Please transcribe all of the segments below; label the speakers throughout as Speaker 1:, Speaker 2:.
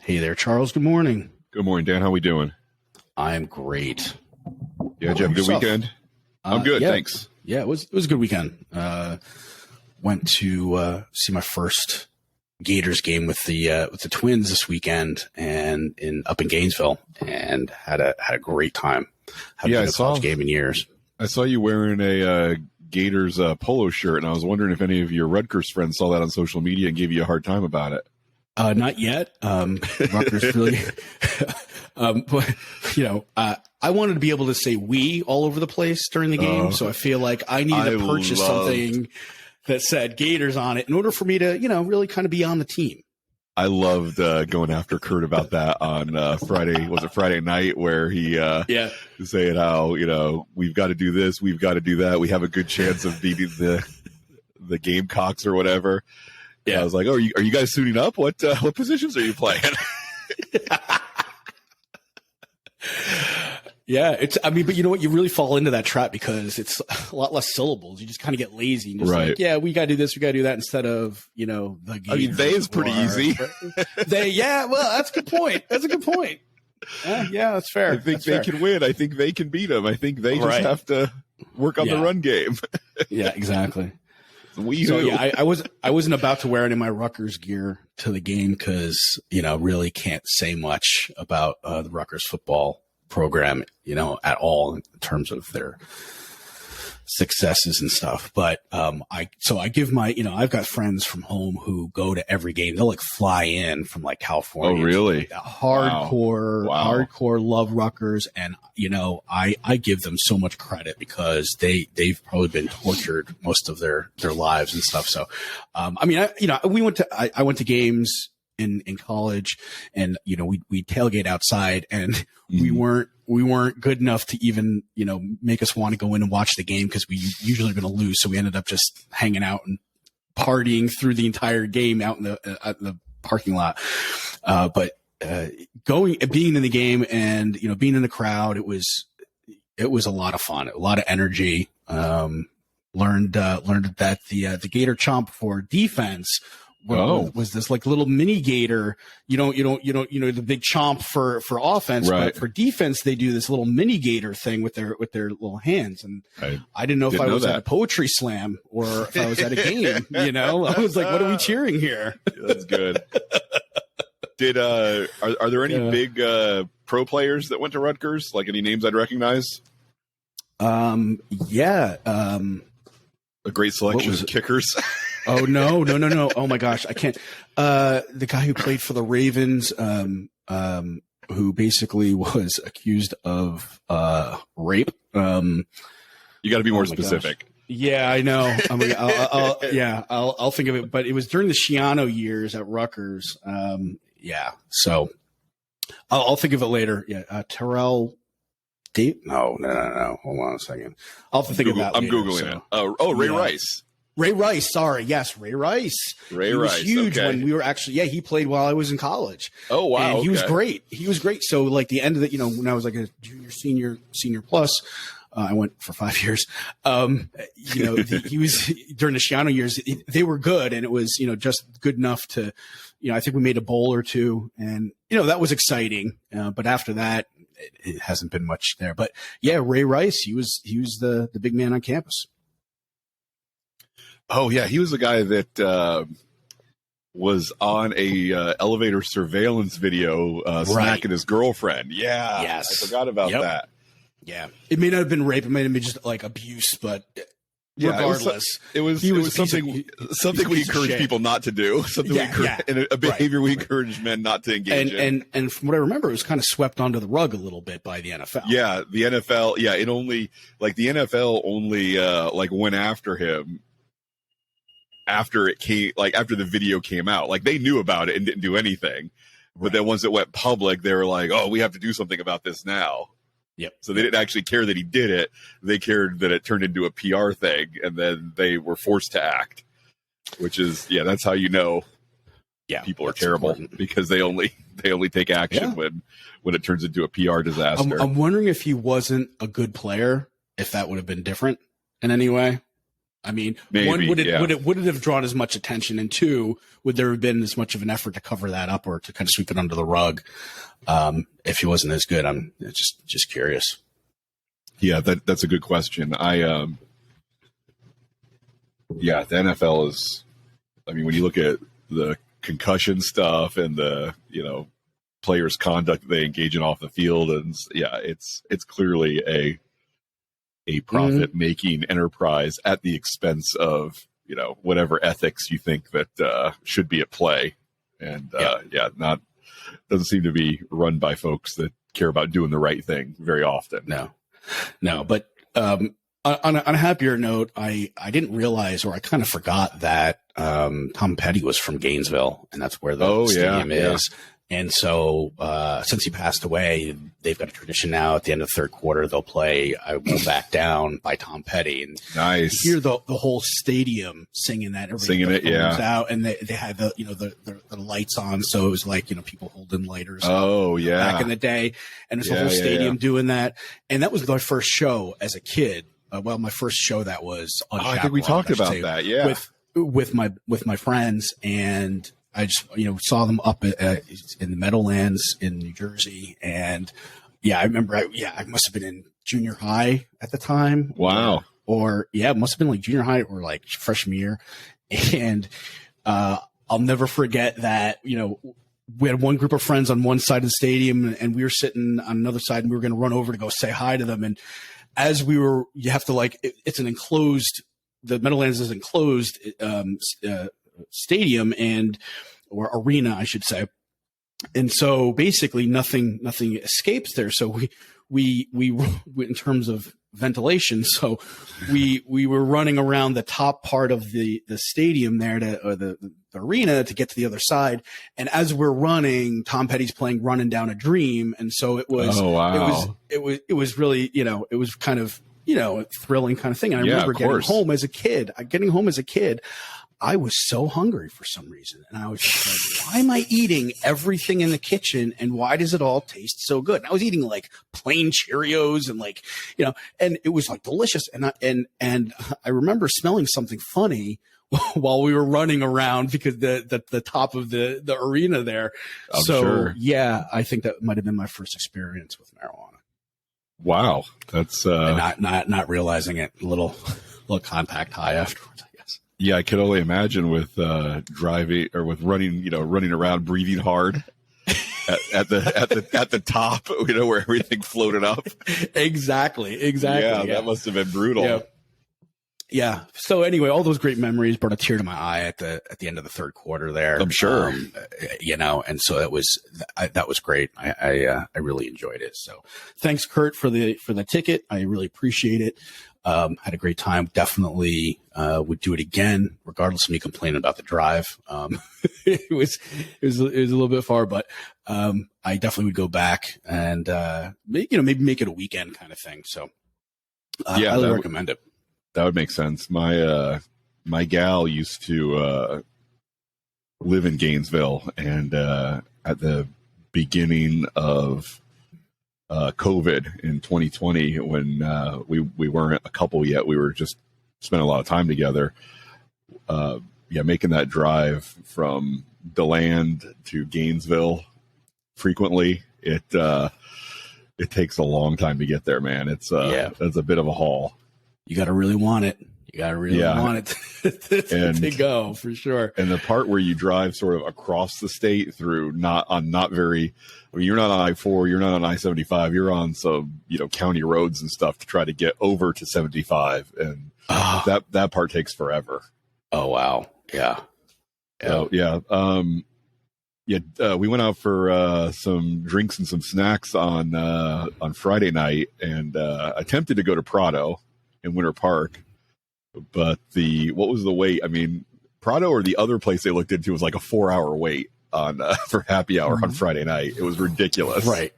Speaker 1: Hey there, Charles. Good morning.
Speaker 2: Good morning, Dan. How we doing?
Speaker 1: I'm great.
Speaker 2: Yeah, did you have a good weekend? I'm good, thanks.
Speaker 1: Yeah, it was a good weekend. Went to see my first Gators game with the Twins this weekend, and up in Gainesville, and had a great time. Haven't been to a college game in years.
Speaker 2: I saw you wearing a Gators polo shirt, and I was wondering if any of your Rutgers friends saw that on social media and gave you a hard time about it.
Speaker 1: Not yet. Rutgers really, but I wanted to be able to say "we" all over the place during the game, so I feel like I needed to purchase something that said Gators on it in order for me to, really kind of be on the team.
Speaker 2: I loved going after Kurt about that on Friday. Was it Friday night where he saying how we've got to do this, we've got to do that, we have a good chance of beating the Gamecocks or whatever. Yeah, I was like, "Oh, are you guys suiting up? What positions are you playing?"
Speaker 1: Yeah, but you know what? You really fall into that trap because it's a lot less syllables. You just kind of get lazy and just like, yeah, we got to do this, we got to do that instead of, the game.
Speaker 2: I mean, they is pretty easy.
Speaker 1: Well, that's a good point. That's a good point. Yeah, that's fair.
Speaker 2: I think they can win. I think they can beat them. I think they just have to work on the run game.
Speaker 1: Yeah, exactly. So yeah, I wasn't about to wear any of my Rutgers gear to the game because really can't say much about the Rutgers football program, at all in terms of their successes and stuff. But I give my I've got friends from home who go to every game. They'll fly in from California.
Speaker 2: Oh, really?
Speaker 1: Hardcore love Rutgers, and I give them so much credit because they've probably been tortured most of their lives and stuff. So I went to games in college, and we tailgate outside, and we weren't good enough to even make us want to go in and watch the game because we usually going to lose. So we ended up just hanging out and partying through the entire game out in the parking lot. But being in the game and being in the crowd, it was a lot of fun, a lot of energy. Learned that the Gator chomp for defense was this little mini gator. You don't the big chomp for offense, right? But for defense they do this little mini gator thing with their little hands. And I didn't know if I was at a poetry slam or if I was at a game. I was like, what are we cheering here?
Speaker 2: That's good. Are there any big pro players that went to Rutgers? Like any names I'd recognize?
Speaker 1: Yeah.
Speaker 2: A great selection of kickers.
Speaker 1: Oh, no. Oh my gosh. I can't. The guy who played for the Ravens, who basically was accused of, rape.
Speaker 2: You got to be more specific.
Speaker 1: Gosh. Yeah, I know. I'll think of it, but it was during the Schiano years at Rutgers. So I'll think of it later. Yeah. Terrell Dave. No. Hold on a second. I'll have to think of that later.
Speaker 2: I'm Googling it. Ray Rice.
Speaker 1: Ray Rice, sorry. Yes, Ray Rice. He was huge when we were he played while I was in college.
Speaker 2: Oh, wow.
Speaker 1: And he was great. So the end of the, when I was a junior, senior plus, I went for 5 years. He was during the Schiano years, they were good, and it was, just good enough to, I think we made a bowl or two, and, that was exciting. But after that, it hasn't been much there. But yeah, Ray Rice, he was the big man on campus.
Speaker 2: Oh yeah, he was the guy that was on a elevator surveillance video smacking his girlfriend. Yeah,
Speaker 1: yes,
Speaker 2: I forgot about that.
Speaker 1: Yeah, it may not have been rape; it may have been just abuse, but regardless,
Speaker 2: it was something we encourage people not to do. And a behavior we encourage men not to engage in.
Speaker 1: And from what I remember, it was kind of swept under the rug a little bit by the NFL.
Speaker 2: Yeah, the NFL. Yeah, it only the NFL only went after him after it came, after the video came out. They knew about it and didn't do anything. But then once it went public, they were like, oh, we have to do something about this now.
Speaker 1: Yep.
Speaker 2: So they didn't actually care that he did it. They cared that it turned into a PR thing, and then they were forced to act, which is, that's how people are terrible, important. Because they only take action when it turns into a PR disaster.
Speaker 1: I'm wondering if he wasn't a good player, if that would have been different in any way. I mean,
Speaker 2: Maybe,
Speaker 1: one, would it have drawn as much attention? And two, would there have been as much of an effort to cover that up or to kind of sweep it under the rug if he wasn't as good? I'm just curious.
Speaker 2: Yeah, that's a good question. The NFL is, I mean, when you look at the concussion stuff and the, players' conduct they engage in off the field, and it's clearly a profit-making enterprise at the expense of, whatever ethics you think that should be at play. And doesn't seem to be run by folks that care about doing the right thing very often.
Speaker 1: No, but on a happier note, I didn't realize, or I kind of forgot that Tom Petty was from Gainesville, and that's where the stadium is. And so since he passed away, they've got a tradition now at the end of the third quarter, they'll play I Won't Back Down by Tom Petty. And
Speaker 2: nice.
Speaker 1: You hear the whole stadium singing that. Out, and they had the lights on. So it was like, people holding lighters. Back in the day. And there's a whole stadium doing that. And that was my first show as a kid. My first show that was on
Speaker 2: I think we talked about that. Yeah.
Speaker 1: With my friends, and I just, saw them up in the Meadowlands in New Jersey. And I remember, I must have been in junior high at the time.
Speaker 2: Wow.
Speaker 1: Or it must have been like junior high or like freshman year. And I'll never forget that, we had one group of friends on one side of the stadium and we were sitting on another side, and we were going to run over to go say hi to them. And as you have to it's an enclosed, the Meadowlands is enclosed, stadium or arena, I should say. And so basically nothing escapes there. So we in terms of ventilation. So we were running around the top part of the stadium there or the arena to get to the other side. And as we're running, Tom Petty's playing Running Down a Dream. And so it was, it was really, it was kind of, a thrilling kind of thing. And I remember getting home as a kid, I was so hungry for some reason. And I was just like, why am I eating everything in the kitchen? And why does it all taste so good? And I was eating like plain Cheerios and and it was like delicious. And I remember smelling something funny while we were running around because the top of the arena there.
Speaker 2: I'm sure.
Speaker 1: I think that might've been my first experience with marijuana.
Speaker 2: Wow. That's
Speaker 1: not realizing it. A little contact high afterwards, I guess.
Speaker 2: Yeah, I could only imagine with driving or with running around, breathing hard at the top, where everything floated up.
Speaker 1: Exactly.
Speaker 2: Yeah, that must have been brutal.
Speaker 1: Yeah. So anyway, all those great memories brought a tear to my eye at the end of the third quarter there.
Speaker 2: I'm sure.
Speaker 1: And so that was great. I really enjoyed it. So thanks, Kurt, for the ticket. I really appreciate it. Had a great time. Definitely would do it again, regardless of me complaining about the drive. It was a little bit far, but I definitely would go back and maybe make it a weekend kind of thing. So I highly recommend it.
Speaker 2: That would make sense. My gal used to live in Gainesville, and at the beginning of COVID in 2020, when we weren't a couple yet, we were just spending a lot of time together. Making that drive from DeLand to Gainesville frequently, it takes a long time to get there, man. It's a bit of a haul.
Speaker 1: You got to really want it. You got to really want it to go, for sure.
Speaker 2: And the part where you drive sort of across the state through you're not on I-4, you're not on I-75, you're on some, county roads and stuff to try to get over to 75. And that part takes forever.
Speaker 1: Oh, wow. Yeah.
Speaker 2: We went out for some drinks and some snacks on Friday night, and attempted to go to Prado in Winter Park, but what was the wait? I mean, Prado or the other place they looked into was like a 4-hour wait on for happy hour on Friday night. It was ridiculous,
Speaker 1: right?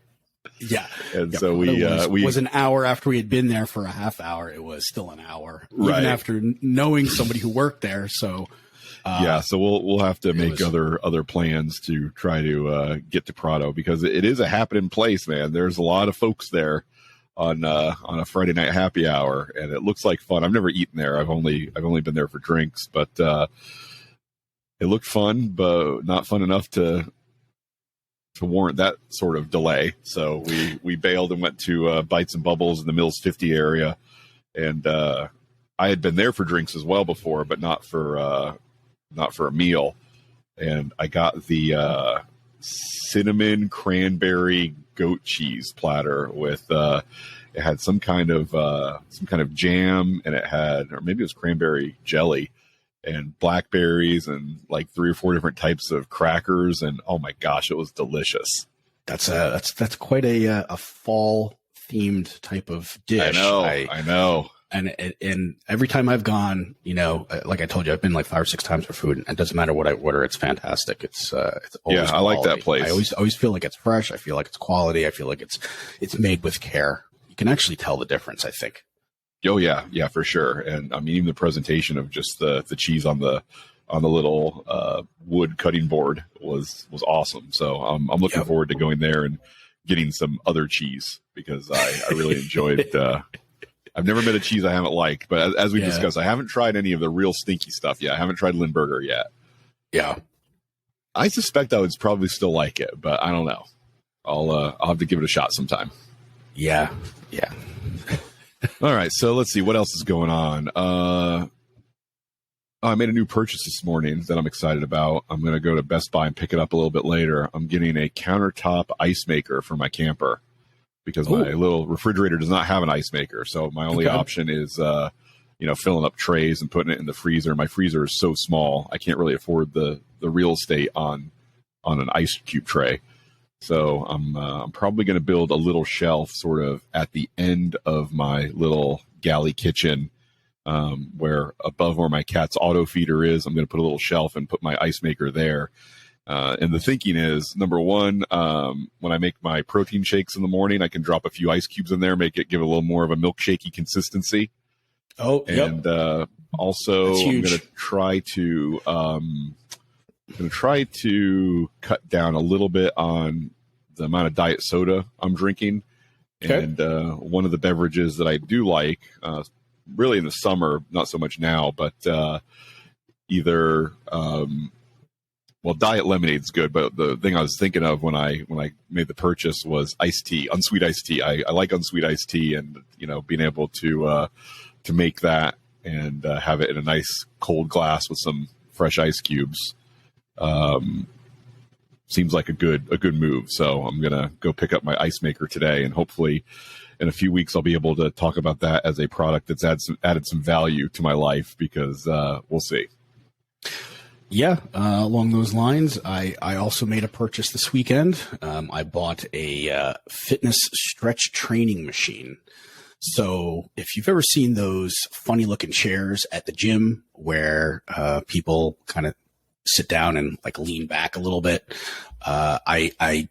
Speaker 1: Yeah,
Speaker 2: and so we
Speaker 1: was an hour after we had been there for a half hour. It was still an hour,
Speaker 2: right?
Speaker 1: Even after knowing somebody who worked there. So
Speaker 2: so we'll have to make other plans to try to get to Prado, because it is a happening place, man. There's a lot of folks there. on a Friday night happy hour, and it looks like fun. I've never eaten there. I've only been there for drinks, but it looked fun, but not fun enough to warrant that sort of delay. So we bailed and went to Bites and Bubbles in the Mills 50 area, and I had been there for drinks as well before, but not for a meal. And I got the cinnamon cranberry goat cheese platter with it had some kind of jam, and it had, or maybe it was cranberry jelly and blackberries and like 3 or 4 different types of crackers, and oh my gosh, it was delicious.
Speaker 1: That's quite a fall themed type of dish.
Speaker 2: I know.
Speaker 1: And every time I've gone, like I told you, I've been like 5 or 6 times for food, and it doesn't matter what I order. It's fantastic. It's always
Speaker 2: I like that place.
Speaker 1: I always feel like it's fresh. I feel like it's quality. I feel like it's made with care. You can actually tell the difference, I think.
Speaker 2: Oh yeah, for sure. And I mean, even the presentation of just the cheese on the little wood cutting board was awesome. So I'm looking forward to going there and getting some other cheese, because I really enjoyed. I've never met a cheese I haven't liked, but as we discussed, I haven't tried any of the real stinky stuff yet. I haven't tried Lindbergher yet.
Speaker 1: Yeah,
Speaker 2: I suspect I would probably still like it, but I don't know. I'll have to give it a shot sometime.
Speaker 1: Yeah.
Speaker 2: All right, so let's see what else is going on. I made a new purchase this morning that I'm excited about. I'm going to go to Best Buy and pick it up a little bit later. I'm getting a countertop ice maker for my camper, because my little refrigerator does not have an ice maker. So my only option is, filling up trays and putting it in the freezer. My freezer is so small, I can't really afford the real estate on an ice cube tray. So I'm probably going to build a little shelf sort of at the end of my little galley kitchen, where above where my cat's auto feeder is. I'm going to put a little shelf and put my ice maker there. And the thinking is, number one, when I make my protein shakes in the morning, I can drop a few ice cubes in there, give it a little more of a milkshakey consistency.
Speaker 1: Oh,
Speaker 2: and also I'm going to try to cut down a little bit on the amount of diet soda I'm drinking. Okay. And one of the beverages that I do like, really in the summer, not so much now, but diet lemonade's good, but the thing I was thinking of when I made the purchase was iced tea, unsweet iced tea. I like unsweet iced tea, and being able to make that and have it in a nice cold glass with some fresh ice cubes seems like a good move. So I'm gonna go pick up my ice maker today, and hopefully in a few weeks I'll be able to talk about that as a product that's added some value to my life, because we'll see.
Speaker 1: Yeah, along those lines, I also made a purchase this weekend. I bought a fitness stretch training machine. So if you've ever seen those funny looking chairs at the gym where people kind of sit down and like lean back a little bit, I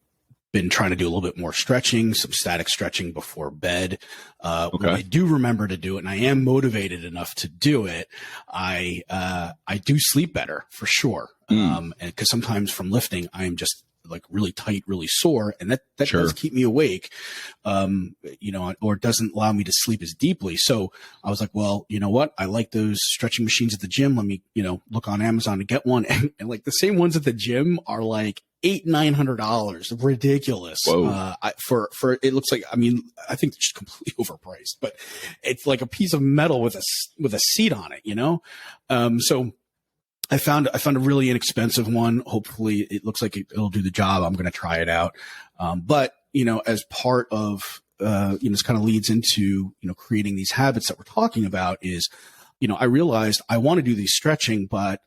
Speaker 1: been trying to do a little bit more stretching, some static stretching before bed. When I do remember to do it, and I am motivated enough to do it, I do sleep better for sure. And because sometimes from lifting, I'm just like really tight, really sore, and that does keep me awake, or doesn't allow me to sleep as deeply. So I was like, well, you know what? I like those stretching machines at the gym. Let me, look on Amazon to get one. And like the same ones at the gym are like $800-900, ridiculous. For it looks like, I think they're just completely overpriced, but it's like a piece of metal with a seat on it, so I found a really inexpensive one. Hopefully it looks like it'll do the job. I'm going to try it out. But as part of, this kind of leads into, creating these habits that we're talking about is, I realized I want to do these stretching, but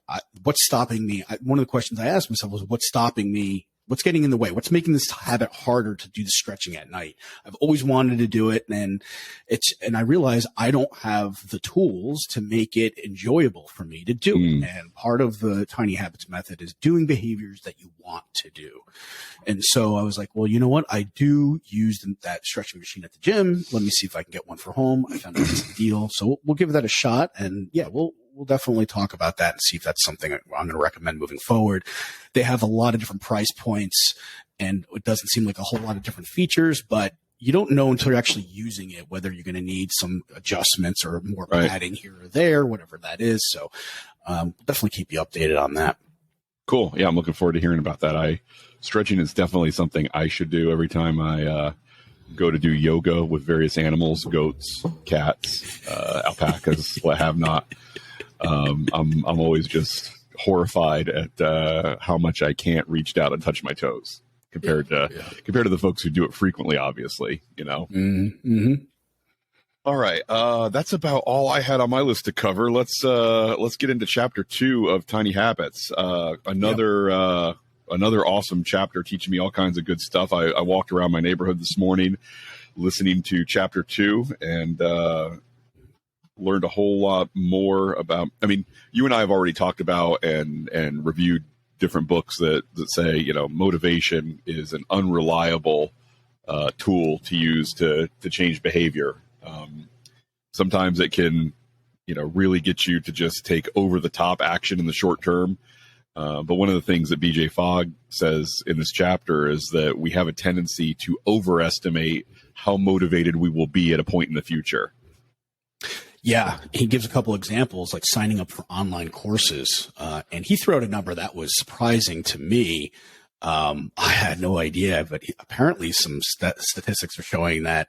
Speaker 1: what's stopping me? One of the questions I asked myself was, what's stopping me? What's getting in the way? What's making this habit harder to do the stretching at night? I've always wanted to do it, and I realize I don't have the tools to make it enjoyable for me to do it. And part of the Tiny Habits method is doing behaviors that you want to do. And so I was like, well, you know what? I do use that stretching machine at the gym. Let me see if I can get one for home. I found a decent deal. So we'll give that a shot. And yeah, we'll definitely talk about that and see if that's something I'm going to recommend moving forward. They have a lot of different price points, and it doesn't seem like a whole lot of different features, but you don't know until you're actually using it, whether you're going to need some adjustments or more padding here or there, whatever that is. So definitely keep you updated on that.
Speaker 2: Cool. Yeah, I'm looking forward to hearing about that. Stretching is definitely something I should do every time I go to do yoga with various animals, goats, cats, alpacas, what have not. I'm always just horrified at how much I can't reach down and touch my toes compared to the folks who do it frequently, obviously, you know.
Speaker 1: Mm-hmm.
Speaker 2: All right. That's about all I had on my list to cover. Let's get into chapter 2 of Tiny Habits. Another awesome chapter teaching me all kinds of good stuff. I walked around my neighborhood this morning listening to chapter 2 and learned a whole lot more about, I mean, you and I have already talked about and reviewed different books that say, you know, motivation is an unreliable tool to use to change behavior. Sometimes it can, you know, really get you to just take over the top action in the short term. But one of the things that BJ Fogg says in this chapter is that we have a tendency to overestimate how motivated we will be at a point in the future.
Speaker 1: Yeah, he gives a couple examples, like signing up for online courses. And he threw out a number that was surprising to me. I had no idea, but apparently some statistics are showing that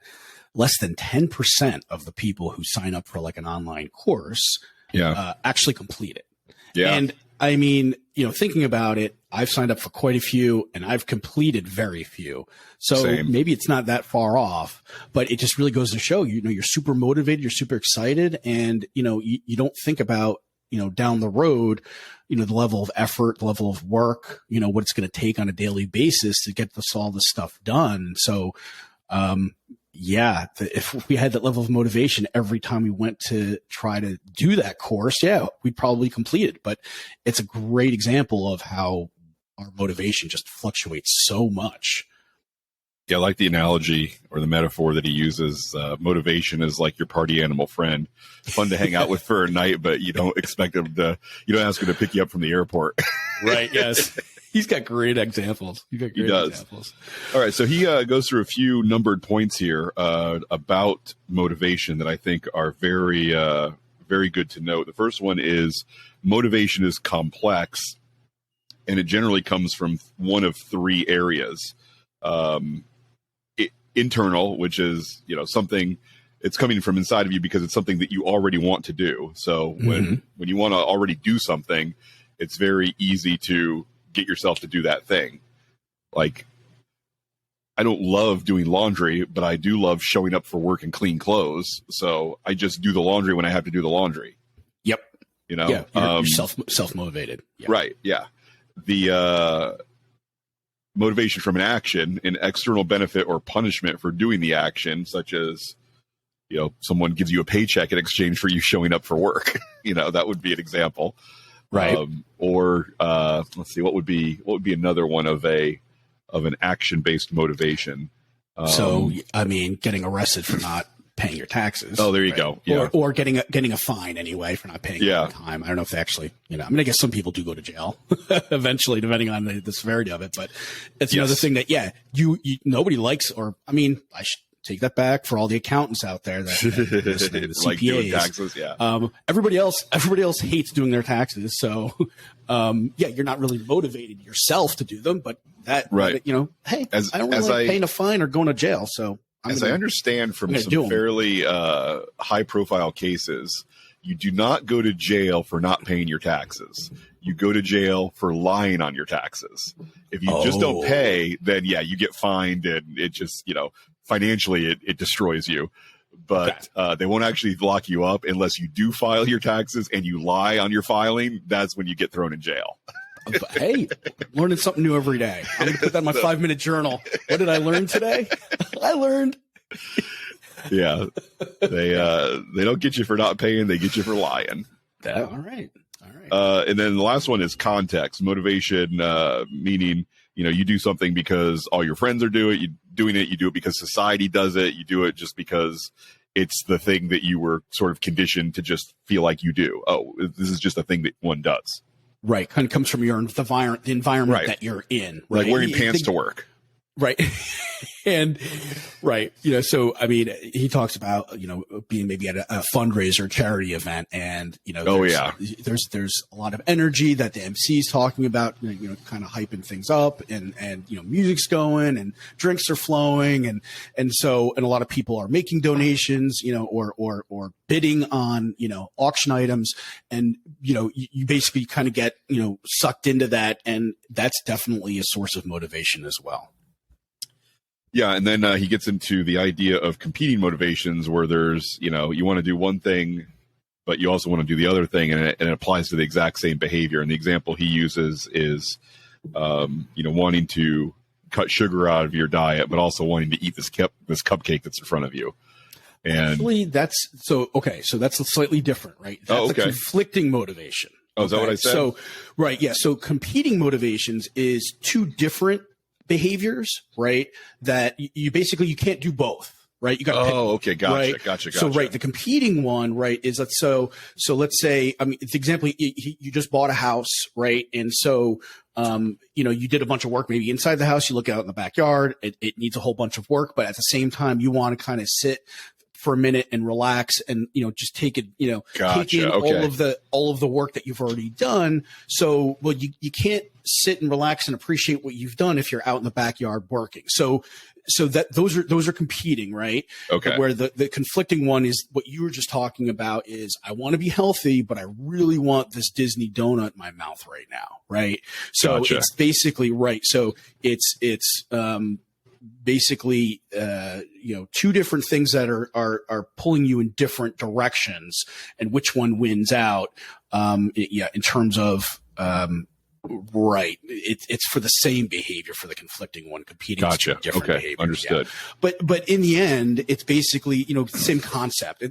Speaker 1: less than 10% of the people who sign up for like an online course actually complete it. Yeah. And I mean, you know, thinking about it, I've signed up for quite a few and I've completed very few. So maybe it's not that far off, but it just really goes to show, you know, you're super motivated, you're super excited, and, you know, you don't think about, you know, down the road, you know, the level of effort, the level of work, you know, what it's going to take on a daily basis to get all this stuff done. So, if we had that level of motivation every time we went to try to do that course, we'd probably complete it. But it's a great example of how our motivation just fluctuates so much.
Speaker 2: Yeah, I like the analogy or the metaphor that he uses. Motivation is like your party animal friend. Fun to hang out with for a night, but you don't expect him to, you don't ask him to pick you up from the airport.
Speaker 1: Right, yes. He's got great examples. He does. Examples.
Speaker 2: All right, so he goes through a few numbered points here about motivation that I think are very, very good to note. The first one is motivation is complex, and it generally comes from one of three areas. Internal, which is, you know, something, it's coming from inside of you because it's something that you already want to do. So when you want to already do something, it's very easy to get yourself to do that thing. Like, I don't love doing laundry, but I do love showing up for work and clean clothes. So I just do the laundry when I have to do the laundry.
Speaker 1: Yep.
Speaker 2: You know,
Speaker 1: you're self-motivated. Yep.
Speaker 2: Right. Yeah. The motivation from an action, an external benefit or punishment for doing the action, such as, you know, someone gives you a paycheck in exchange for you showing up for work. You know, that would be an example.
Speaker 1: Right.
Speaker 2: Or let's see, what would be another one of an action-based motivation?
Speaker 1: So, I mean, getting arrested for not paying your taxes.
Speaker 2: Oh, there you go. Yeah.
Speaker 1: Or getting a fine anyway for not paying on time. I don't know if they actually, you know, I mean, I guess some people do go to jail eventually, depending on the severity of it. But it's another thing that, you nobody likes, or, I mean, I should take that back for all the accountants out there that the CPAs,
Speaker 2: like doing taxes. Yeah.
Speaker 1: Everybody else hates doing their taxes. So, you're not really motivated yourself to do them, but you know, hey, I don't really like paying a fine or going to jail. So, I
Speaker 2: understand from some fairly high-profile cases, you do not go to jail for not paying your taxes. You go to jail for lying on your taxes. If you just don't pay, then you get fined, and it just, you know, financially it destroys you. But they won't actually lock you up unless you do file your taxes and you lie on your filing. That's when you get thrown in jail.
Speaker 1: Hey, learning something new every day. I'm going to put that in my 5-minute journal. What did I learn today? I learned.
Speaker 2: Yeah. They don't get you for not paying. They get you for lying.
Speaker 1: All right.
Speaker 2: And then the last one is context. Motivation, meaning, you know, you do something because all your friends are doing it. You do it because society does it. You do it just because it's the thing that you were sort of conditioned to just feel like you do. Oh, this is just a thing that one does.
Speaker 1: Right. Kind of comes from the environment that you're in.
Speaker 2: Right? Like wearing pants to work.
Speaker 1: Right. And right. So, I mean, he talks about, being maybe at a fundraiser charity event and, there's a lot of energy that the MC is talking about, kind of hyping things up and, music's going and drinks are flowing. And a lot of people are making donations, or bidding on, auction items. And, you basically kind of get, sucked into that. And that's definitely a source of motivation as well.
Speaker 2: Yeah, and then he gets into the idea of competing motivations where there's, you want to do one thing, but you also want to do the other thing, and it applies to the exact same behavior. And the example he uses is, wanting to cut sugar out of your diet, but also wanting to eat this cupcake that's in front of you. And
Speaker 1: actually, that's slightly different, right? That's a conflicting motivation.
Speaker 2: Oh, is that what I said?
Speaker 1: So, right, yeah. So competing motivations is two different behaviors, right? That you basically, you can't do both, right? You got to pick.
Speaker 2: Okay. Gotcha.
Speaker 1: Right?
Speaker 2: Gotcha.
Speaker 1: So, right. The competing one, right, is that so let's say, I mean, the example, you just bought a house, right? And so, you did a bunch of work maybe inside the house, you look out in the backyard, it needs a whole bunch of work, but at the same time, you want to kind of sit for a minute and relax and, just take it, take in all of the work that you've already done. So, well, you can't sit and relax and appreciate what you've done if you're out in the backyard working. So that those are competing, right?
Speaker 2: Okay.
Speaker 1: Where the conflicting one is what you were just talking about is I want to be healthy, but I really want this Disney donut in my mouth right now. Right. So
Speaker 2: Gotcha.
Speaker 1: It's basically right. So it's basically, two different things that are pulling you in different directions, and which one wins out. In terms of, right. It's for the same behavior for the conflicting one, competing.
Speaker 2: Gotcha.
Speaker 1: Different
Speaker 2: Okay.
Speaker 1: behaviors.
Speaker 2: Understood.
Speaker 1: Yeah. But in the end, it's basically, the same concept.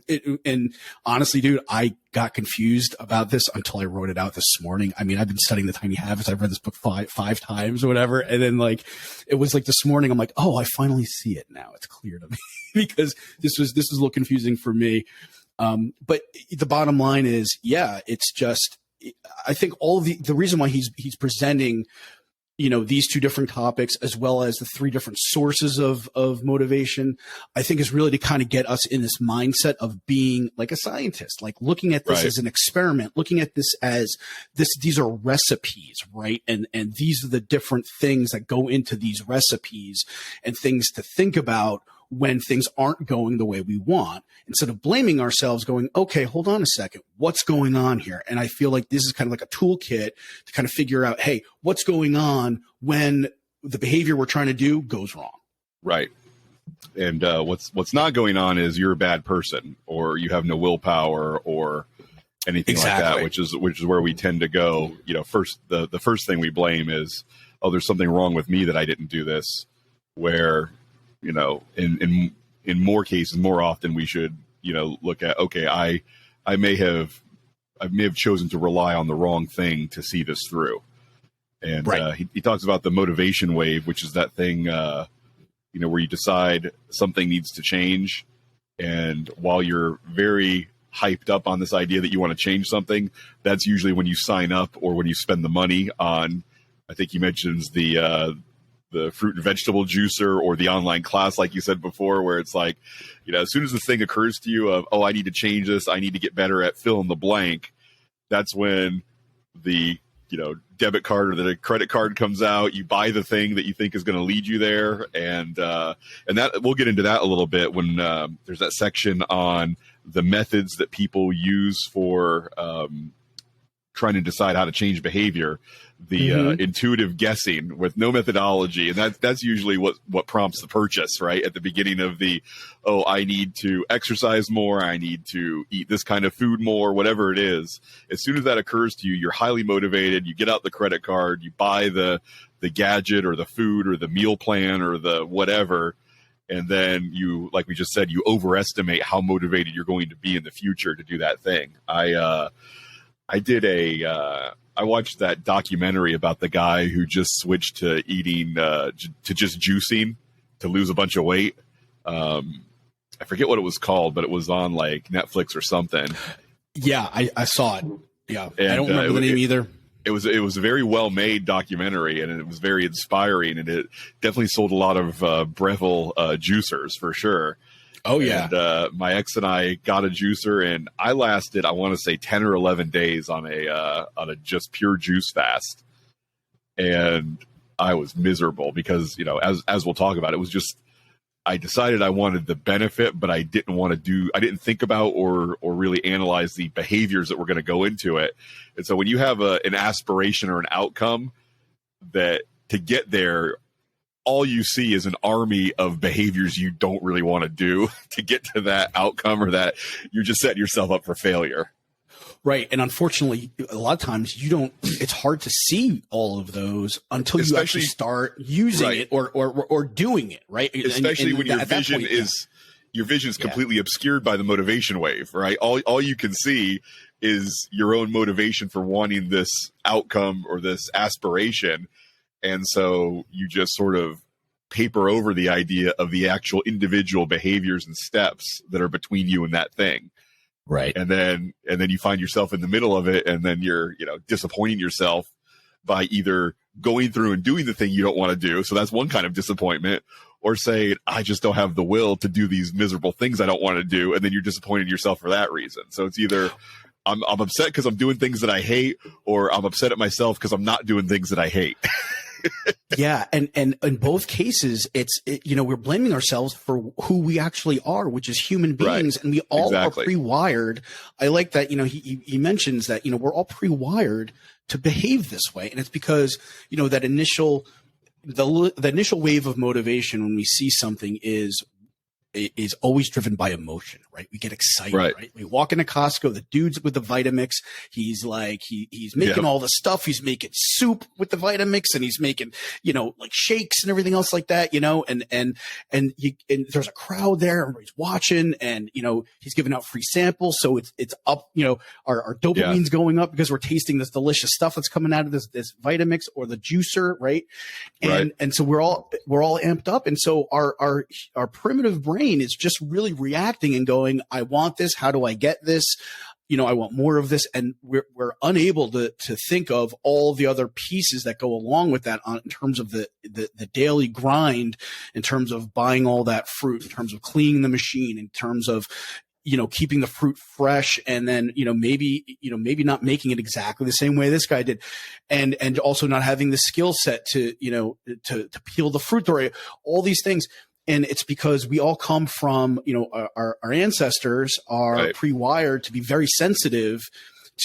Speaker 1: And honestly, dude, I got confused about this until I wrote it out this morning. I mean, I've been studying the Tiny Habits. I've read this book five times or whatever. And then it was like this morning, I'm like, oh, I finally see it now. It's clear to me because this was a little confusing for me. But the bottom line is, it's just, I think all the reason why he's presenting, these two different topics as well as the three different sources of motivation, I think is really to kind of get us in this mindset of being like a scientist, like looking at this as an experiment, looking at this as these are recipes, right? And these are the different things that go into these recipes and things to think about when things aren't going the way we want, instead of blaming ourselves going, okay, hold on a second, what's going on here? And I feel like this is kind of like a toolkit to kind of figure out, hey, what's going on when the behavior we're trying to do goes wrong?
Speaker 2: Right. And what's not going on is you're a bad person, or you have no willpower, or anything like that, which is where we tend to go. First, the first thing we blame is, oh, there's something wrong with me that I didn't do this, where in more cases, more often, we should, look at, okay, I may have chosen to rely on the wrong thing to see this through. And he talks about the motivation wave, which is that thing, where you decide something needs to change. And while you're very hyped up on this idea that you want to change something, that's usually when you sign up or when you spend the money on, I think he mentions the fruit and vegetable juicer or the online class, like you said before, where it's like, as soon as this thing occurs to you of, oh, I need to change this, I need to get better at fill in the blank, that's when the, debit card or the credit card comes out, you buy the thing that you think is going to lead you there. And that we'll get into that a little bit when there's that section on the methods that people use for trying to decide how to change behavior, the intuitive guessing with no methodology. And that's usually what prompts the purchase, right? At the beginning of I need to exercise more, I need to eat this kind of food more, whatever it is. As soon as that occurs to you, you're highly motivated. You get out the credit card, you buy the gadget or the food or the meal plan or the whatever. And then you, like we just said, you overestimate how motivated you're going to be in the future to do that thing. I watched that documentary about the guy who just switched to eating, to just juicing to lose a bunch of weight. I forget what it was called, but it was on like Netflix or something.
Speaker 1: Yeah, I saw it. Yeah,
Speaker 2: and,
Speaker 1: I don't remember the name either.
Speaker 2: it was a very well made documentary, and it was very inspiring, and it definitely sold a lot of Breville juicers for sure.
Speaker 1: Oh yeah.
Speaker 2: And my ex and I got a juicer, and I lasted, I want to say 10 or 11 days on a just pure juice fast. And I was miserable because, you know, as we'll talk about, it was just, I decided I wanted the benefit, but I didn't think about or really analyze the behaviors that were going to go into it. And so when you have an aspiration or an outcome, that to get there, all you see is an army of behaviors you don't really want to do to get to that outcome, or that you're just setting yourself up for failure.
Speaker 1: Right. And unfortunately, a lot of times it's hard to see all of those until you actually start using it or doing it. Right.
Speaker 2: Especially when your vision is completely obscured by the motivation wave, right? All you can see is your own motivation for wanting this outcome or this aspiration. And so you just sort of paper over the idea of the actual individual behaviors and steps that are between you and that thing.
Speaker 1: Right.
Speaker 2: And then you find yourself in the middle of it, and then you're, you know, disappointing yourself by either going through and doing the thing you don't want to do. So that's one kind of disappointment, or saying, I just don't have the will to do these miserable things I don't want to do. And then you're disappointing yourself for that reason. So it's either I'm upset because I'm doing things that I hate, or I'm upset at myself because I'm not doing things that I hate.
Speaker 1: Yeah. And in both cases, we're blaming ourselves for who we actually are, which is human beings. Right. And we all are pre-wired. I like that, you know, he mentions that, you know, we're all pre-wired to behave this way. And it's because, you know, that initial wave of motivation when we see something is always driven by emotion, right? We get excited, right? We walk into Costco, the dude's with the Vitamix. He's like, he's making all the stuff. He's making soup with the Vitamix, and he's making, you know, like shakes and everything else like that, you know, and there's a crowd there, everybody's watching, and, you know, he's giving out free samples. So it's up, you know, our dopamine's going up because we're tasting this delicious stuff that's coming out of this Vitamix or the juicer, right? And so we're all amped up. And so our primitive brain is just really reacting and going, I want this. How do I get this? You know, I want more of this. And we're unable to think of all the other pieces that go along with that in terms of the daily grind, in terms of buying all that fruit, in terms of cleaning the machine, in terms of, you know, keeping the fruit fresh, and then, you know, maybe not making it exactly the same way this guy did. And also not having the skill set to, you know, to peel the fruit, or all these things. And it's because we all come from, you know, our ancestors are pre-wired to be very sensitive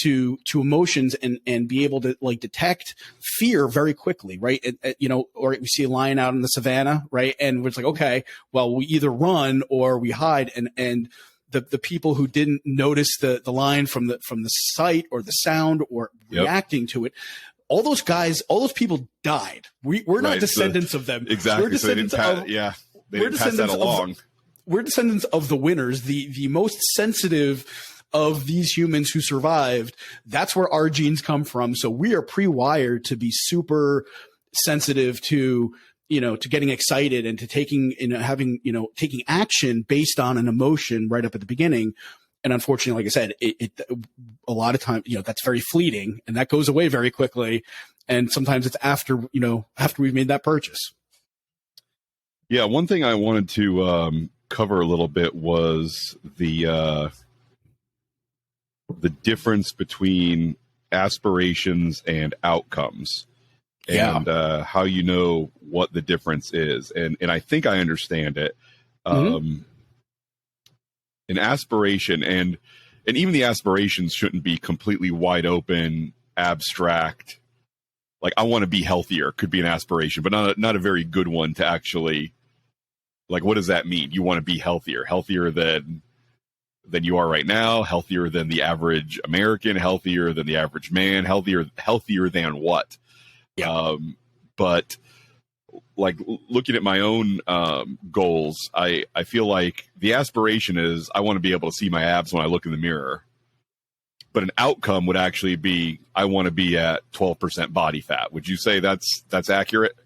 Speaker 1: to emotions and be able to like detect fear very quickly, right? You know, or we see a lion out in the savannah, right? And it's like, okay, well, we either run or we hide. And the people who didn't notice the lion from the sight or the sound or reacting to it, all those guys, all those people died. We're not descendants of them.
Speaker 2: Exactly.
Speaker 1: We're descendants
Speaker 2: They didn't pass that along.
Speaker 1: We're descendants of the winners, the most sensitive of these humans who survived. That's where our genes come from. So we are pre-wired to be super sensitive to, you know, to getting excited and to taking action based on an emotion right up at the beginning. And unfortunately, like I said, a lot of time, you know, that's very fleeting and that goes away very quickly. And sometimes it's after we've made that purchase.
Speaker 2: Yeah, one thing I wanted to cover a little bit was the difference between aspirations and outcomes, and how you know what the difference is. And I think I understand it. An aspiration, and even the aspirations shouldn't be completely wide open, abstract. Like, I want to be healthier could be an aspiration, but not a very good one to actually, like, what does that mean? You want to be healthier than you are right now, healthier than the average American, healthier than the average man, healthier than what? Yeah. But like, looking at my own goals, I feel like the aspiration is I want to be able to see my abs when I look in the mirror. But an outcome would actually be I want to be at 12% body fat. Would you say that's accurate?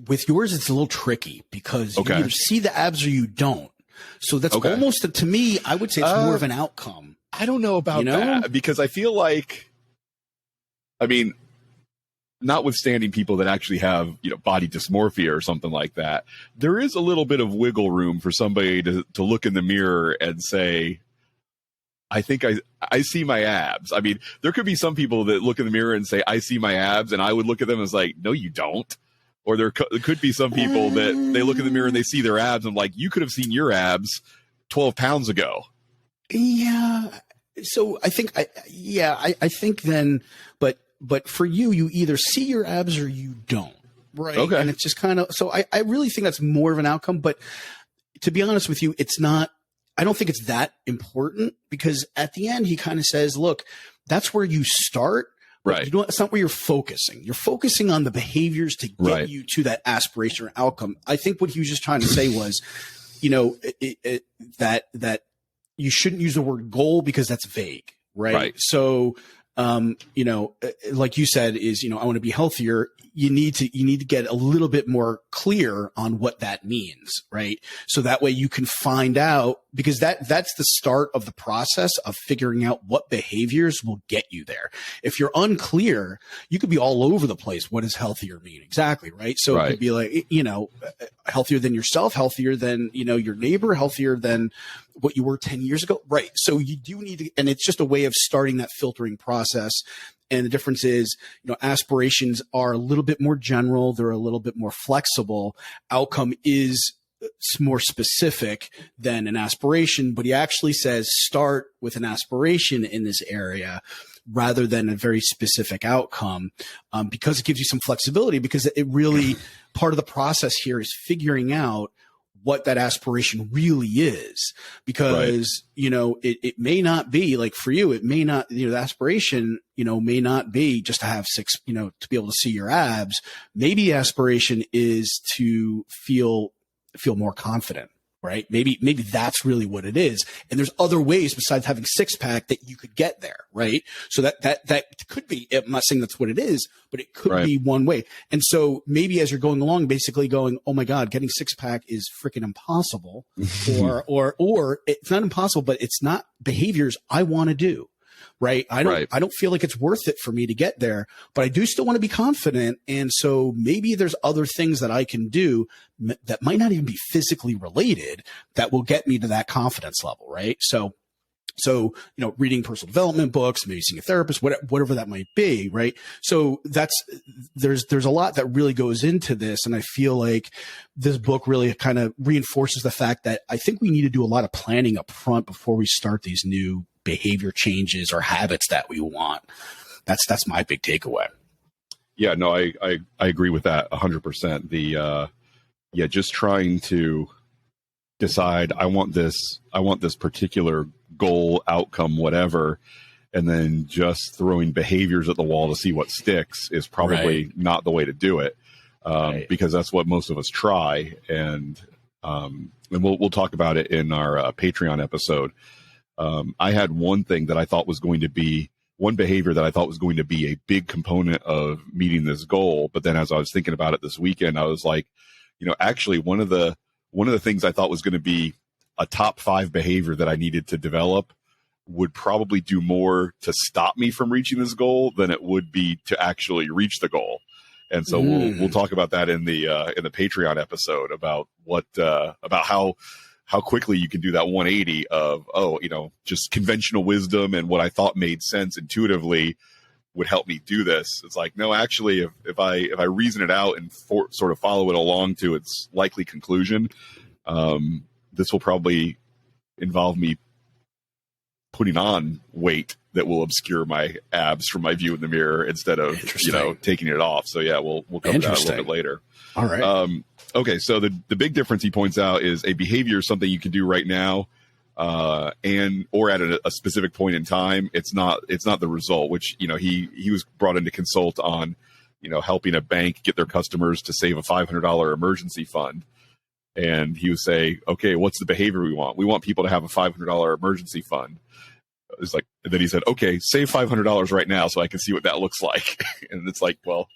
Speaker 1: With yours, it's a little tricky because you either see the abs or you don't. So that's almost, to me, I would say it's more of an outcome.
Speaker 2: I don't know about that, because I feel like I mean, notwithstanding people that actually have, body dysmorphia or something like that, there is a little bit of wiggle room for somebody to look in the mirror and say, I think I see my abs. I mean, there could be some people that look in the mirror and say, I see my abs. And I would look at them as like, no, you don't. Or there could be some people that they look in the mirror and they see their abs and like, you could have seen your abs 12 pounds ago.
Speaker 1: Yeah. So I think, I think then, but for you either see your abs or you don't. Right.
Speaker 2: Okay.
Speaker 1: And it's just kind of, so I really think that's more of an outcome, but to be honest with you, it's not, I don't think it's that important, because at the end, he kind of says, look, that's where you start.
Speaker 2: Right.
Speaker 1: It's not where you're focusing. You're focusing on the behaviors to get you to that aspiration or outcome. I think what he was just trying to say was, that you shouldn't use the word goal because that's vague. Right. So, like you said, is, I want to be healthier. You need to get a little bit more clear on what that means. Right. So that way you can find out, because that's the start of the process of figuring out what behaviors will get you there. If you're unclear, you could be all over the place. What does healthier mean? Exactly. Right. So it could be like, healthier than yourself, healthier than, your neighbor, healthier than what you were 10 years ago. Right. So you do need to, and it's just a way of starting that filtering process. And the difference is, aspirations are a little bit more general. They're a little bit more flexible. Outcome is more specific than an aspiration, but he actually says start with an aspiration in this area rather than a very specific outcome, because it gives you some flexibility, because it really, part of the process here is figuring out what that aspiration really is, because, it may not be like for you, it may not, the aspiration, may not be just to have six, to be able to see your abs. Maybe aspiration is to feel more confident, right? Maybe that's really what it is. And there's other ways besides having six pack that you could get there, right? So that could be, I'm not saying that's what it is, but it could be one way. And so maybe as you're going along, basically going, oh my God, getting six pack is freaking impossible, or it's not impossible, but it's not behaviors I want to do. Right. I don't feel like it's worth it for me to get there, but I do still want to be confident. And so maybe there's other things that I can do that might not even be physically related that will get me to that confidence level. Right. So, reading personal development books, maybe seeing a therapist, whatever that might be. Right. So there's a lot that really goes into this. And I feel like this book really kind of reinforces the fact that I think we need to do a lot of planning up front before we start these new behavior changes or habits that we want. That's my big takeaway.
Speaker 2: Yeah, no, I agree with that 100%. The just trying to decide I want this particular goal, outcome, whatever, and then just throwing behaviors at the wall to see what sticks is probably not the way to do it, because that's what most of us try, and we'll talk about it in our Patreon episode. I had one behavior that I thought was going to be a big component of meeting this goal. But then as I was thinking about it this weekend, I was like, actually one of the things I thought was going to be a top 5 behavior that I needed to develop would probably do more to stop me from reaching this goal than it would be to actually reach the goal. And so we'll talk about that in the Patreon episode about about how quickly you can do that 180 of, just conventional wisdom and what I thought made sense intuitively would help me do this. It's like, no, actually, if I reason it out and sort of follow it along to its likely conclusion, this will probably involve me putting on weight that will obscure my abs from my view in the mirror instead of, taking it off. So yeah, we'll cover that a little bit later.
Speaker 1: All right.
Speaker 2: Okay, so the big difference he points out is a behavior is something you can do right now, or at a specific point in time. It's not the result. Which he was brought in to consult on, helping a bank get their customers to save a $500 emergency fund, and he would say, okay, what's the behavior we want? We want people to have a $500 emergency fund. It's like, and then he said, okay, save $500 right now so I can see what that looks like. And it's like, well,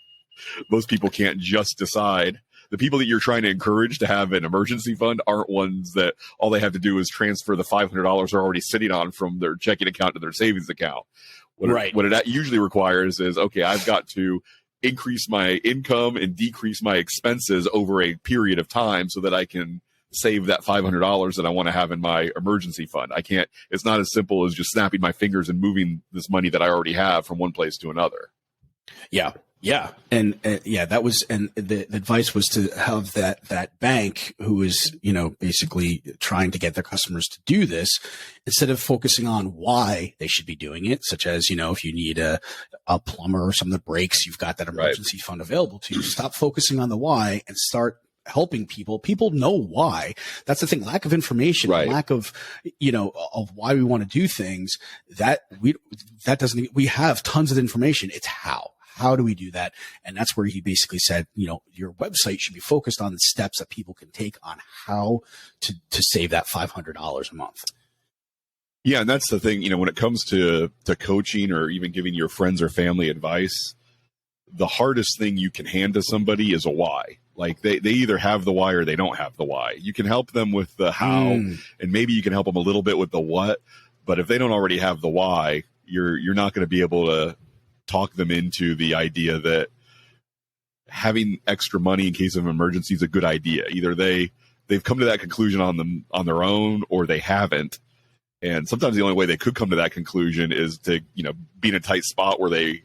Speaker 2: most people can't just decide. The people that you're trying to encourage to have an emergency fund aren't ones that all they have to do is transfer the $500 they're already sitting on from their checking account to their savings account. What it usually requires is, okay, I've got to increase my income and decrease my expenses over a period of time so that I can save that $500 that I want to have in my emergency fund. It's not as simple as just snapping my fingers and moving this money that I already have from one place to another.
Speaker 1: Yeah. Yeah. And that was, and the advice was to have that bank who was, basically trying to get their customers to do this, instead of focusing on why they should be doing it, such as, if you need a plumber or something that breaks, you've got that emergency fund available to you. Stop focusing on the why and start helping people. People know why. That's the thing. Lack of information, lack of, of why we want to do things, we have tons of information. It's how do we do that? And that's where he basically said, your website should be focused on the steps that people can take on how to save that $500 a month.
Speaker 2: Yeah. And that's the thing, when it comes to coaching or even giving your friends or family advice, the hardest thing you can hand to somebody is a why. Like they either have the why or they don't have the why. You can help them with the how, and maybe you can help them a little bit with the what, but if they don't already have the why, you're not going to be able to talk them into the idea that having extra money in case of an emergency is a good idea. Either they've come to that conclusion on their own, or they haven't. And sometimes the only way they could come to that conclusion is to, be in a tight spot where they,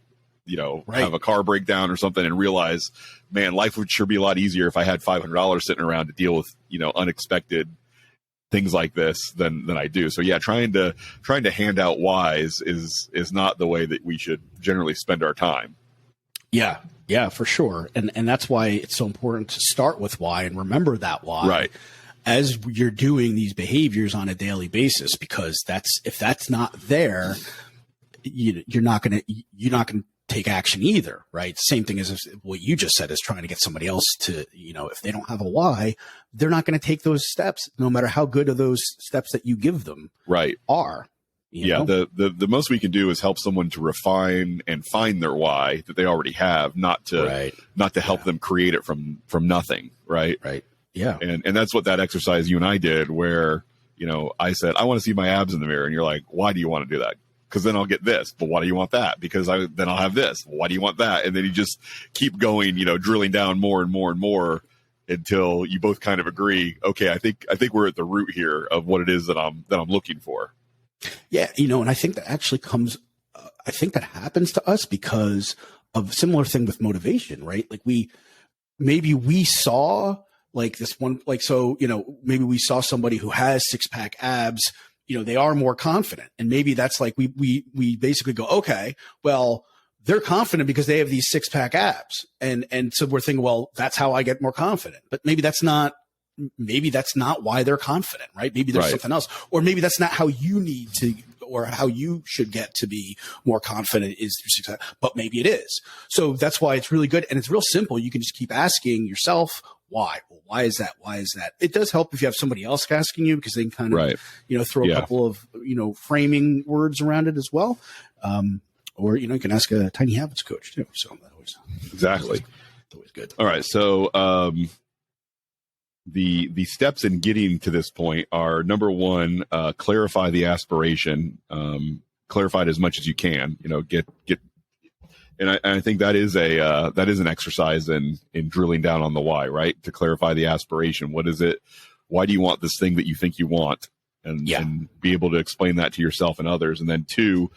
Speaker 2: have a car breakdown or something and realize, man, life would sure be a lot easier if I had $500 sitting around to deal with, unexpected things like this than I do. So yeah, trying to hand out whys is not the way that we should generally spend our time.
Speaker 1: Yeah. Yeah, for sure. And that's why it's so important to start with why and remember that why.
Speaker 2: Right.
Speaker 1: As you're doing these behaviors on a daily basis, because if that's not there, you're not going to take action either, right? Same thing as what you just said, is trying to get somebody else to, if they don't have a why, they're not going to take those steps, no matter how good of those steps that you give them are.
Speaker 2: Yeah. The most we can do is help someone to refine and find their why that they already have, not to help them create it from nothing. Right.
Speaker 1: Right. Yeah.
Speaker 2: And that's what that exercise you and I did, where, I said, I want to see my abs in the mirror. And you're like, why do you want to do that? Because then I'll get this. But why do you want that? Because then I'll have this. Why do you want that? And then you just keep going, drilling down more and more and more until you both kind of agree, okay, I think we're at the root here of what it is that I'm looking for.
Speaker 1: Yeah. And I think that actually I think that happens to us because of a similar thing with motivation, right? Like maybe we saw like this one, maybe we saw somebody who has 6-pack abs, they are more confident. And maybe that's like, we basically go, okay, well, they're confident because they have these 6-pack abs. And so we're thinking, well, that's how I get more confident. But maybe that's not why they're confident, right? Maybe there's something else, or maybe that's not how you need to, or how you should get to be more confident is through success, but maybe it is. So that's why it's really good. And it's real simple. You can just keep asking yourself, why? Well, why is that? Why is that? It does help if you have somebody else asking you, because they can kind of, throw a couple of, framing words around it as well. Or, you can ask a Tiny Habits coach too. So that always,
Speaker 2: exactly.
Speaker 1: Always good.
Speaker 2: All right. So, the steps in getting to this point are, number one, clarify the aspiration, clarify it as much as you can, get, and I think that is an exercise in drilling down on the why, right? To clarify the aspiration. What is it? Why do you want this thing that you think you want? And be able to explain that to yourself and others. And then 2,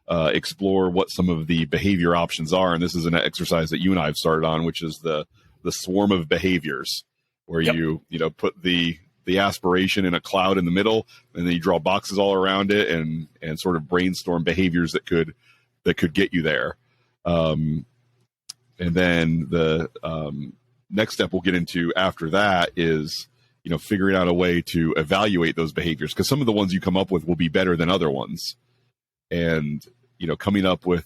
Speaker 2: explore what some of the behavior options are. And this is an exercise that you and I have started on, which is the swarm of behaviors, where you put the aspiration in a cloud in the middle, and then you draw boxes all around it and sort of brainstorm behaviors that could get you there. And then the next step we'll get into after that is, figuring out a way to evaluate those behaviors, because some of the ones you come up with will be better than other ones. And, coming up with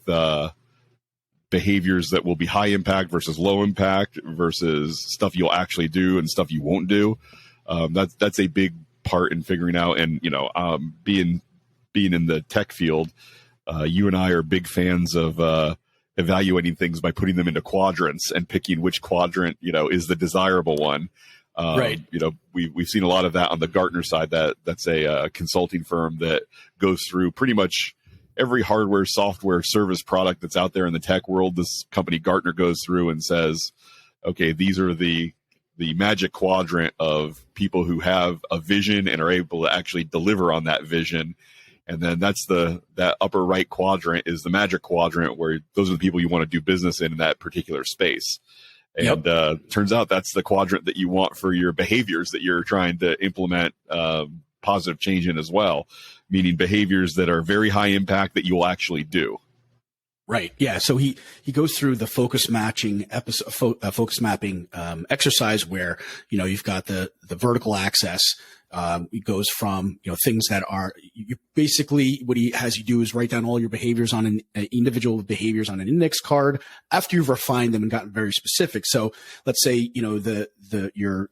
Speaker 2: behaviors that will be high impact versus low impact versus stuff you'll actually do and stuff you won't do. That's a big part in figuring out. And, being in the tech field, you and I are big fans of evaluating things by putting them into quadrants and picking which quadrant, is the desirable one.
Speaker 1: Right.
Speaker 2: We've seen a lot of that on the Gartner side. That's a consulting firm that goes through pretty much every hardware, software, service product that's out there in the tech world, this company Gartner goes through and says, okay, these are the magic quadrant of people who have a vision and are able to actually deliver on that vision. And then that upper right quadrant is the magic quadrant, where those are the people you want to do business in that particular space. And turns out that's the quadrant that you want for your behaviors that you're trying to implement positive change in as well, meaning behaviors that are very high impact that you will actually do.
Speaker 1: Right. Yeah. So he goes through the focus matching focus mapping exercise where, you've got the vertical axis. It goes from, things that are you basically what he has you do is write down all your behaviors on an individual behaviors on an index card after you've refined them and gotten very specific. So let's say, your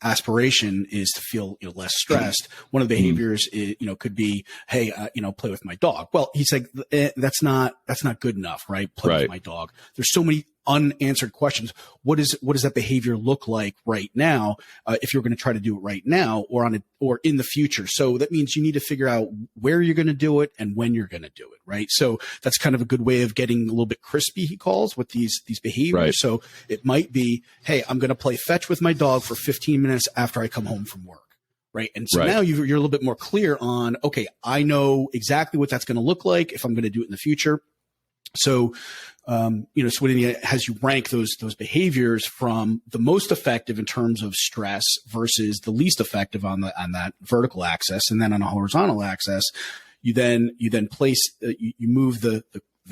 Speaker 1: aspiration is to feel less stressed. One of the behaviors is, could be, hey, play with my dog. Well, he's like, that's not good enough, right? Play with my dog. There's so many unanswered questions. What does that behavior look like right now? If you're going to try to do it right now or in the future. So that means you need to figure out where you're going to do it and when you're going to do it. Right. So that's kind of a good way of getting a little bit crispy, he calls, with these behaviors. Right. So it might be, hey, I'm going to play fetch with my dog for 15 minutes after I come home from work. Right. And so now you're a little bit more clear on, okay, I know exactly what that's going to look like if I'm going to do it in the future. So, so when he has you rank those behaviors from the most effective in terms of stress versus the least effective on that vertical axis, and then on a horizontal axis, you then place you move the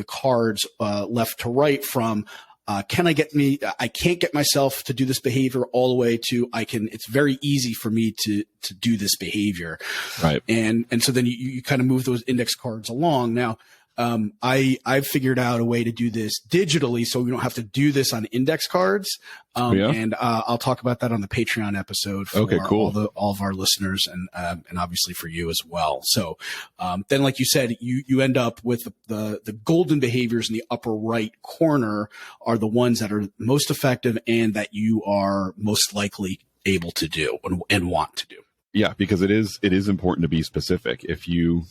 Speaker 1: cards left to right from I can't get myself to do this behavior all the way to it's very easy for me to do this behavior. Right. And so then you kind of move those index cards along. Now, I've figured out a way to do this digitally so we don't have to do this on index cards. And I'll talk about that on the Patreon episode for all of our listeners and obviously for you as well. So, then like you said, you end up with the golden behaviors in the upper right corner are the ones that are most effective and that you are most likely able to do and want to do.
Speaker 2: Yeah, because it is important to be specific. If you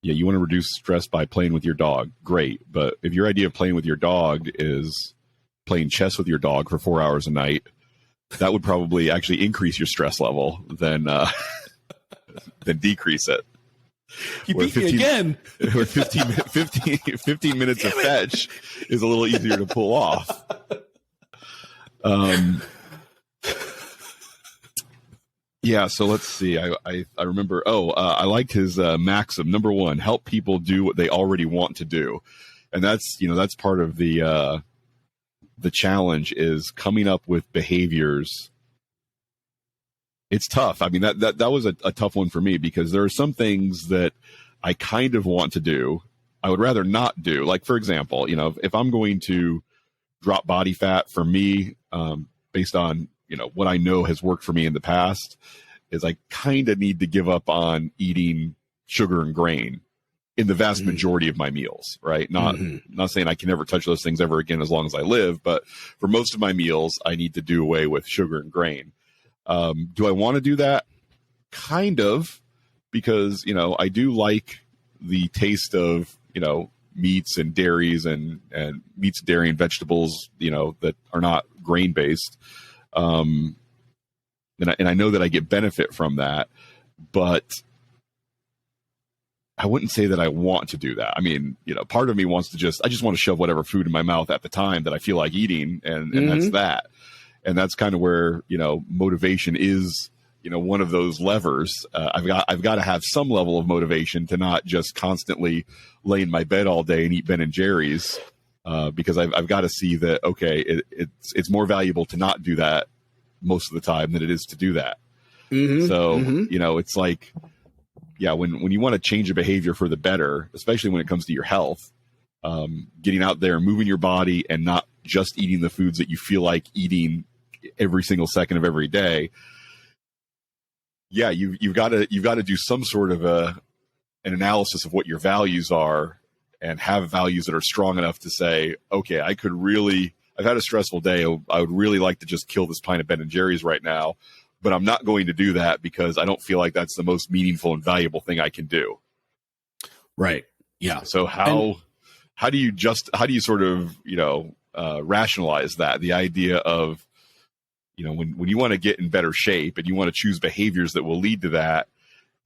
Speaker 2: want to reduce stress by playing with your dog, great. But if your idea of playing with your dog is playing chess with your dog for 4 hours a night, that would probably actually increase your stress level than decrease it.
Speaker 1: You beat me again.
Speaker 2: Where 15 minutes of fetch is a little easier to pull off. Yeah, so let's see. I remember. I liked his maxim. Number one, help people do what they already want to do, and that's part of the challenge is coming up with behaviors. It's tough. I mean, that was a tough one for me because there are some things that I kind of want to do. I would rather not do. Like, for example, if I'm going to drop body fat, for me, based on what I know has worked for me in the past, is I kind of need to give up on eating sugar and grain in the vast majority of my meals, right? Not saying I can never touch those things ever again as long as I live, but for most of my meals, I need to do away with sugar and grain. Do I want to do that? Kind of, because, I do like the taste of, meats and dairies and meats, dairy, and vegetables, that are not grain based. And I know that I get benefit from that, but I wouldn't say that I want to do that. I mean, part of me wants to I just want to shove whatever food in my mouth at the time that I feel like eating. And that's that. And that's kind of where, motivation is, one of those levers. I've got to have some level of motivation to not just constantly lay in my bed all day and eat Ben and Jerry's. Because I've got to see that, okay, it's more valuable to not do that most of the time than it is to do that. It's like, when you want to change a behavior for the better, especially when it comes to your health, getting out there, moving your body and not just eating the foods that you feel like eating every single second of every day. Yeah. You've got to do some sort of an analysis of what your values are and have values that are strong enough to say, okay, I've had a stressful day. I would really like to just kill this pint of Ben and Jerry's right now, but I'm not going to do that because I don't feel like that's the most meaningful and valuable thing I can do.
Speaker 1: Right. Yeah.
Speaker 2: So how do you sort of, rationalize that? The idea of, when you want to get in better shape and you want to choose behaviors that will lead to that,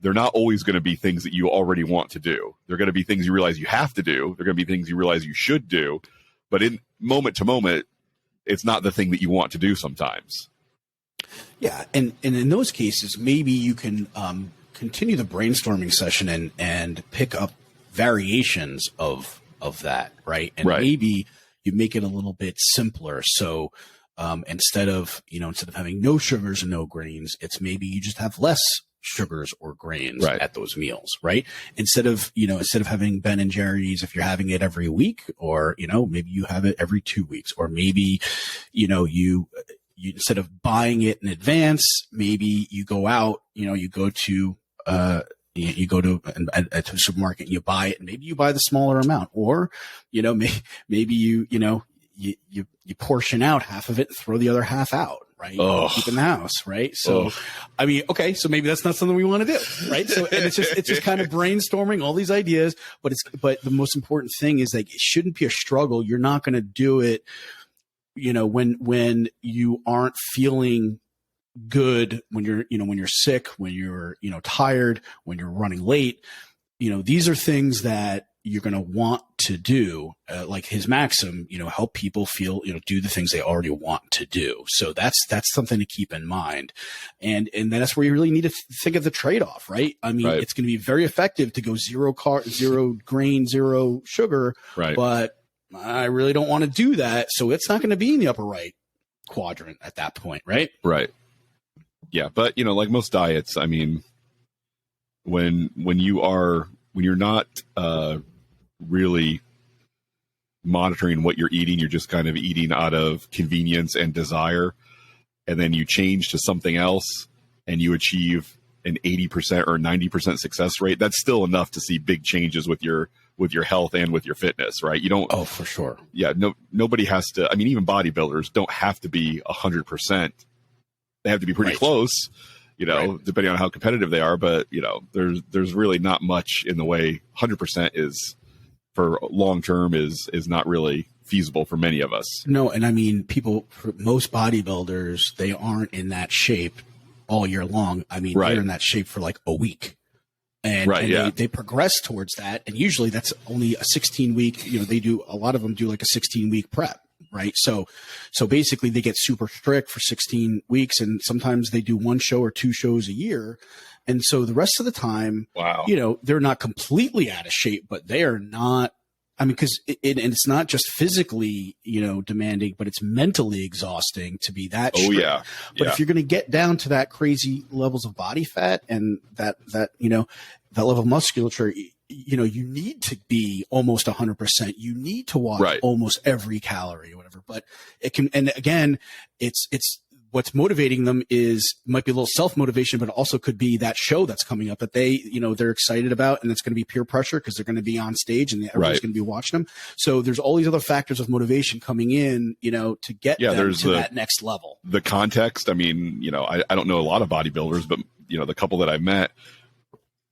Speaker 2: they're not always going to be things that you already want to do. They're going to be things you realize you have to do. They're going to be things you realize you should do. But in moment to moment, it's not the thing that you want to do sometimes.
Speaker 1: Yeah. And in those cases, maybe you can continue the brainstorming session and pick up variations of that. Right. And maybe you make it a little bit simpler. So instead of having no sugars and no grains, it's maybe you just have less sugars or grains at those meals, right? Instead of having Ben and Jerry's, if you're having it every week, or, maybe you have it every 2 weeks, or maybe, you instead of buying it in advance, maybe you go out, you go to a supermarket and you buy it, and maybe you buy the smaller amount, or, maybe you portion out half of it and throw the other half out. Right. Keep in the house. Right. So, I mean, okay. So maybe that's not something we want to do. Right. So, and it's just kind of brainstorming all these ideas, but the most important thing is, like, it shouldn't be a struggle. You're not going to do it, when you aren't feeling good, when you're sick, when you're, tired, when you're running late. These are things that you're going to want to do, like his maxim, help people feel, do the things they already want to do. So that's something to keep in mind. And that's where you really need to think of the trade-off, right? I mean, It's going to be very effective to go zero grain, zero sugar, but I really don't want to do that. So it's not going to be in the upper right quadrant at that point. Right.
Speaker 2: Right. Yeah. But, like most diets, I mean, when you're not, really monitoring what you're eating, you're just kind of eating out of convenience and desire, and then you change to something else and you achieve an 80% or 90% success rate, that's still enough to see big changes with your health and with your fitness, right? You don't.
Speaker 1: Oh, for sure.
Speaker 2: Yeah. Nobody has to. I mean, even bodybuilders don't have to be 100%. They have to be pretty close, depending on how competitive they are. But, there's really not much in the way 100% is for long term is not really feasible for many of us. No,
Speaker 1: and I mean, most bodybuilders, they aren't in that shape all year long. I mean, they're in that shape for like a week. And they progress towards that. And usually that's only a 16-week, a lot of them do like a 16-week prep, right? So basically they get super strict for 16 weeks, and sometimes they do one show or two shows a year. And so the rest of the time, they're not completely out of shape, but they are not. I mean, because it's not just physically, demanding, but it's mentally exhausting to be that.
Speaker 2: Oh, yeah.
Speaker 1: But if you're going to get down to that crazy levels of body fat and that level of musculature, you need to be almost 100%. You need to watch almost every calorie or whatever. But it can, and again, it's what's motivating them might be a little self-motivation, but it also could be that show that's coming up that they're excited about, and it's going to be peer pressure because they're going to be on stage and everyone's going to be watching them. So there's all these other factors of motivation coming in, to get them to that next level.
Speaker 2: The context. I mean, I don't know a lot of bodybuilders, but the couple that I've met,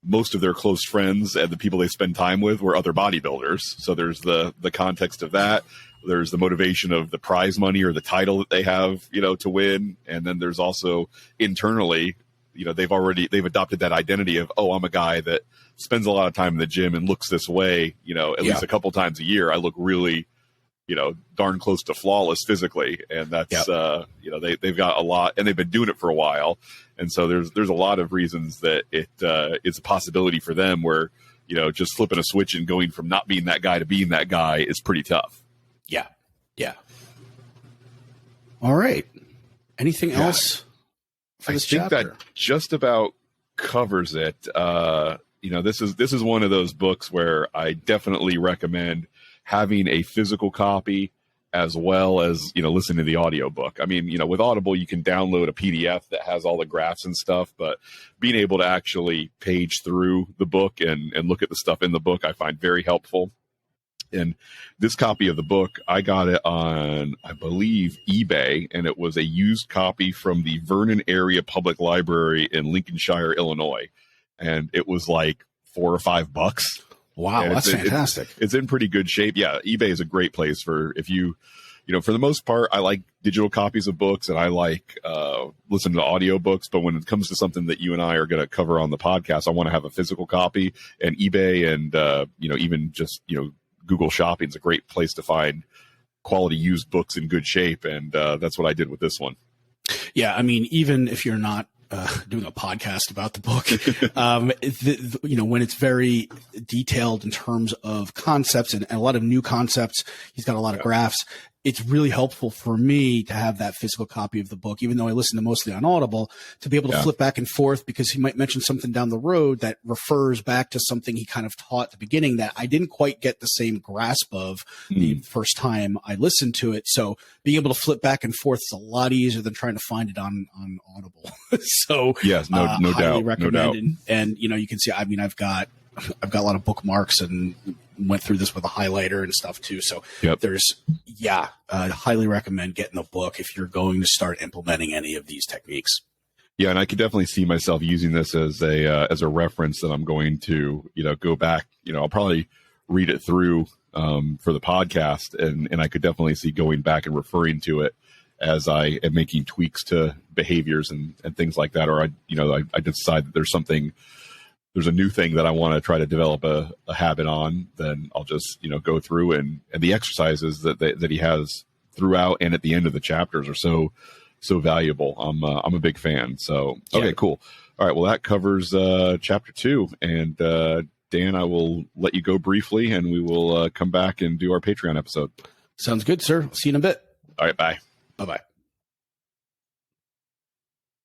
Speaker 2: most of their close friends and the people they spend time with were other bodybuilders. So there's the context of that. There's the motivation of the prize money or the title that they have, to win. And then there's also internally, they've adopted that identity of, I'm a guy that spends a lot of time in the gym and looks this way, at least a couple times a year. I look really, darn close to flawless physically. And that's, they've got a lot, and they've been doing it for a while. And so there's a lot of reasons that it's a possibility for them where, just flipping a switch and going from not being that guy to being that guy is pretty tough.
Speaker 1: Yeah. Yeah. All right. Anything else for this chapter?
Speaker 2: I think that just about covers it. This is one of those books where I definitely recommend having a physical copy as well as, listen to the audiobook. I mean, with Audible, you can download a PDF that has all the graphs and stuff, but being able to actually page through the book and look at the stuff in the book, I find very helpful. And this copy of the book, I got it on, I believe, eBay, and it was a used copy from the Vernon Area Public Library in Lincolnshire, Illinois. And it was like $4 or $5.
Speaker 1: Wow,
Speaker 2: and
Speaker 1: that's fantastic.
Speaker 2: It's in pretty good shape. Yeah, eBay is a great place for if you for the most part, I like digital copies of books and I like listening to audiobooks. But when it comes to something that you and I are going to cover on the podcast, I want to have a physical copy. And eBay and even just Google Shopping is a great place to find quality used books in good shape. And that's what I did with this one.
Speaker 1: Yeah, I mean, even if you're not doing a podcast about the book, when it's very detailed in terms of concepts and a lot of new concepts, he's got a lot of graphs. It's really helpful for me to have that physical copy of the book, even though I listen to mostly on Audible, to be able to flip back and forth because he might mention something down the road that refers back to something he kind of taught at the beginning that I didn't quite get the same grasp of the first time I listened to it. So being able to flip back and forth is a lot easier than trying to find it on Audible. So
Speaker 2: yes, no doubt,
Speaker 1: recommend.
Speaker 2: No doubt.
Speaker 1: And you can see, I mean, I've got a lot of bookmarks and went through this with a highlighter and stuff too. So highly recommend getting the book if you're going to start implementing any of these techniques.
Speaker 2: Yeah, and I could definitely see myself using this as a reference that I'm going to go back. I'll probably read it through for the podcast, and I could definitely see going back and referring to it as I am making tweaks to behaviors and things like that. Or I decide that there's a new thing that I want to try to develop a habit on, then I'll just, go through and the exercises that he has throughout and at the end of the chapters are so valuable. I'm a big fan. So, okay, cool. All right. Well, that covers chapter 2. And Dan, I will let you go briefly and we will come back and do our Patreon episode.
Speaker 1: Sounds good, sir. See you in a bit.
Speaker 2: All right. Bye.
Speaker 1: Bye-bye.